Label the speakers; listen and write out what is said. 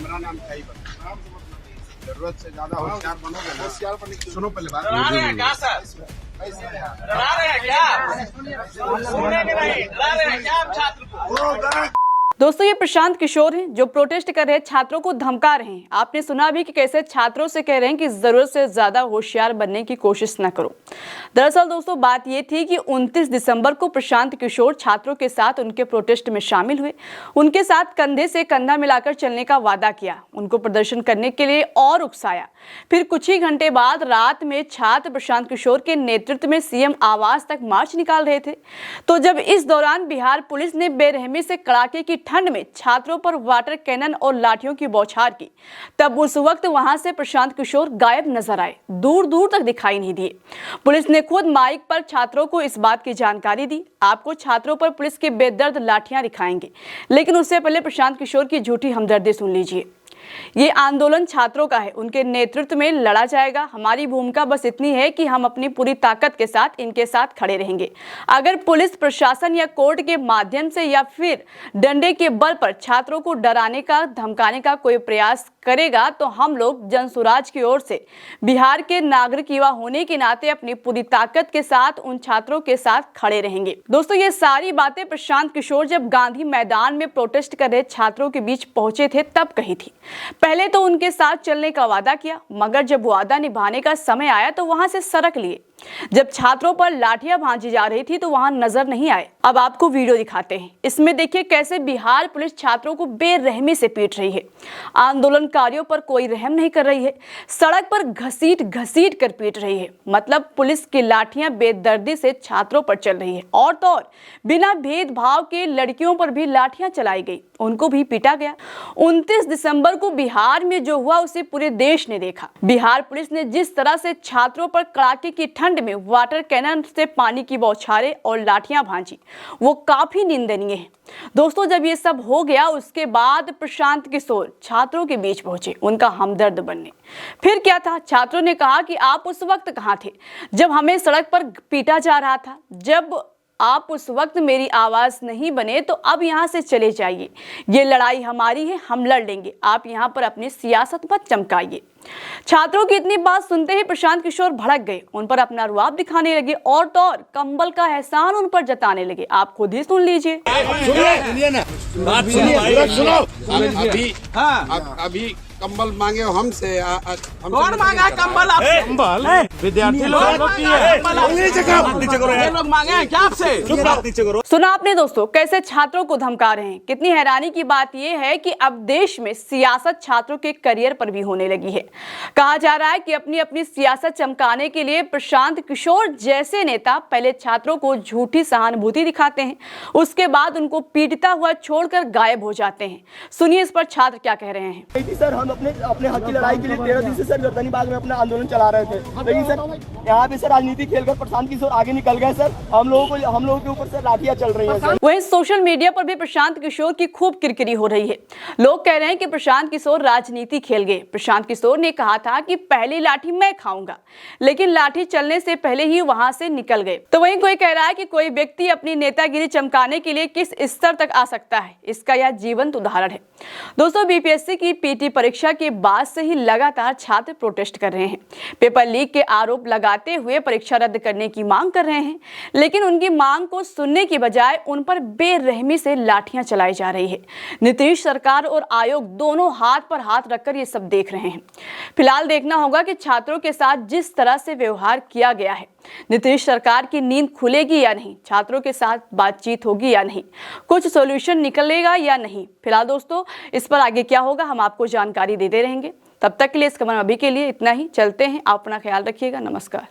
Speaker 1: मेरा नाम खैबर। जरूरत से ज्यादा होशियार बनोगे ना, होशियार बनने की सुनो पहले बात।
Speaker 2: डरा रहे हैं क्या सर? डरा रहे हैं क्या? सुनेंगे नहीं, डरा रहे हैं क्या आप छात्र को?
Speaker 3: दोस्तों, ये प्रशांत किशोर हैं जो प्रोटेस्ट कर रहे छात्रों को धमका रहे हैं। आपने सुना भी कि कैसे छात्रों से कह रहे हैं कि जरूरत से ज्यादा होशियार बनने की कोशिश न करो। दरअसल दोस्तों बात ये थी कि 29 दिसंबर को प्रशांत किशोर छात्रों के साथ उनके प्रोटेस्ट में शामिल हुए। उनके साथ कंधे से कंधा मिलाकर चलने का वादा किया, उनको प्रदर्शन करने के लिए और उकसाया। फिर कुछ ही घंटे बाद रात में छात्र प्रशांत किशोर के नेतृत्व में सीएम आवास तक मार्च निकाल रहे थे। तो जब इस दौरान बिहार पुलिस ने बेरहमी से कड़ाके की ठंड में छात्रों पर वाटर कैनन और लाठियों की बौछार की, तब उस वक्त वहां से प्रशांत किशोर गायब नजर आए, दूर दूर तक दिखाई नहीं दिए। पुलिस ने खुद माइक पर छात्रों को इस बात की जानकारी दी। आपको छात्रों पर पुलिस की बेदर्द लाठियां दिखाएंगे, लेकिन उससे पहले प्रशांत किशोर की झूठी हमदर्दी सुन लीजिए। ये आंदोलन छात्रों का है, उनके नेतृत्व में लड़ा जाएगा। हमारी भूमिका बस इतनी है कि हम अपनी पूरी ताकत के साथ इनके साथ खड़े रहेंगे। अगर पुलिस प्रशासन या कोर्ट के माध्यम से या फिर डंडे के बल पर छात्रों को डराने का धमकाने का कोई प्रयास करेगा तो हम लोग जनसुराज की ओर से बिहार के नागरिक युवा होने के नाते अपनी पूरी ताकत के साथ उन छात्रों के साथ खड़े रहेंगे। दोस्तों, ये सारी बातें प्रशांत किशोर जब गांधी मैदान में प्रोटेस्ट कर रहे छात्रों के बीच पहुंचे थे तब कही थी। पहले तो उनके साथ चलने का वादा किया, मगर जब वादा निभाने का समय आया तो वहां से सरक लिए। जब छात्रों पर लाठियां भांजी जा रही थी तो वहां नजर नहीं आए। अब आपको वीडियो दिखाते हैं। इसमें देखिए कैसे बिहार पुलिस छात्रों को बेरहमी से पीट रही है। आंदोलनकारियों पर कोई रहम नहीं कर रही है, सड़क पर घसीट घसीट कर पीट रही है। मतलब पुलिस की लाठियां बेदर्दी से छात्रों पर चल रही है। और तो और बिना भेदभाव के लड़कियों पर भी लाठियां चलाई गई, उनको भी पीटा गया। 29 दिसंबर को बिहार में जो हुआ उसे पूरे देश ने देखा। बिहार पुलिस ने जिस तरह से छात्रों पर कड़ाके की ठंड में वाटर कैनन से पानी की बौछारें और लाठियां भांजी, वो काफी निंदनीय है। दोस्तों, जब ये सब हो गया उसके बाद प्रशांत किशोर छात्रों के बीच पहुंचे उनका हमदर्द बनने। फिर क्या था, छात्रों ने कहा कि आप उस वक्त कहां थे जब हमें सड़क पर पीटा जा रहा था? जब आप उस वक्त मेरी आवाज नहीं बने तो अब यहाँ से चले जाइए। ये लड़ाई हमारी है, हम लड़ लेंगे। आप यहाँ पर अपनी सियासत मत चमकाइए। छात्रों की इतनी बात सुनते ही प्रशांत किशोर भड़क गए, उन पर अपना रुआब दिखाने लगे और तो और कंबल का एहसान उन पर जताने लगे। आप खुद ही सुन लीजिए।
Speaker 1: सुनिए ना, बात सुनो। अभी कंबल मांगे हो हमसे।
Speaker 2: कौन मांगा कंबल आपसे?
Speaker 1: कंबल विद्यार्थी लोग
Speaker 2: मांगे हैं क्या आपसे?
Speaker 3: सुना आपने दोस्तों कैसे छात्रों को धमका रहे हैं। कितनी हैरानी की बात यह है कि अब देश में सियासत छात्रों के करियर पर भी होने लगी है। कहा जा रहा है कि अपनी अपनी सियासत चमकाने के लिए प्रशांत किशोर जैसे नेता पहले छात्रों को झूठी सहानुभूति दिखाते हैं, उसके बाद उनको पीटता हुआ छोड़कर गायब हो जाते हैं। सुनिए इस पर छात्र क्या कह रहे हैं।
Speaker 4: सर, हम अपने हक की लड़ाई के लिए 13 दिन से सर गर्दनी बाग में अपना आंदोलन चला रहे थे, लेकिन सर यहाँ पे सर राजनीति खेलकर प्रशांत किशोर आगे निकल गए। सर हम लोगों के ऊपर सर लाठियां चल रही हैं।
Speaker 3: वहीं सोशल मीडिया पर भी प्रशांत किशोर की खूब किरकिरी हो रही है। लोग कह रहे हैं कि प्रशांत किशोर राजनीति खेल गए। प्रशांत किशोर ने कहा था कि पहली लाठी मैं खाऊंगा, लेकिन लाठी चलने से पहले ही वहां से निकल गए। तो वहीं कोई कह रहा है कि कोई व्यक्ति अपनी नेतागिरी चमकाने के लिए किस स्तर तक आ सकता है, इसका यह जीवंत उदाहरण है। दोस्तों, बीपीएससी की पीटी परीक्षा के बाद से ही लगातार छात्र प्रोटेस्ट कर रहे हैं। पेपर लीक के आरोप लगाते हुए परीक्षा रद्द करने की मांग कर रहे हैं, लेकिन उनकी मांग को सुनने की बजाय उन पर बेरहमी से लाठियां चलाई जा रही है। नीतीश सरकार और आयोग दोनों हाथ पर हाथ रखकर ये सब देख रहे हैं। फिलहाल देखना होगा कि छात्रों के साथ जिस तरह से व्यवहार किया गया है, नीतीश सरकार की नींद खुलेगी या नहीं, छात्रों के साथ बातचीत होगी या नहीं, कुछ सॉल्यूशन निकलेगा या नहीं। फिलहाल दोस्तों इस पर आगे क्या होगा हम आपको जानकारी देते रहेंगे। तब तक के लिए इस खबर अभी के लिए इतना ही। चलते हैं, आप अपना ख्याल रखिएगा। नमस्कार।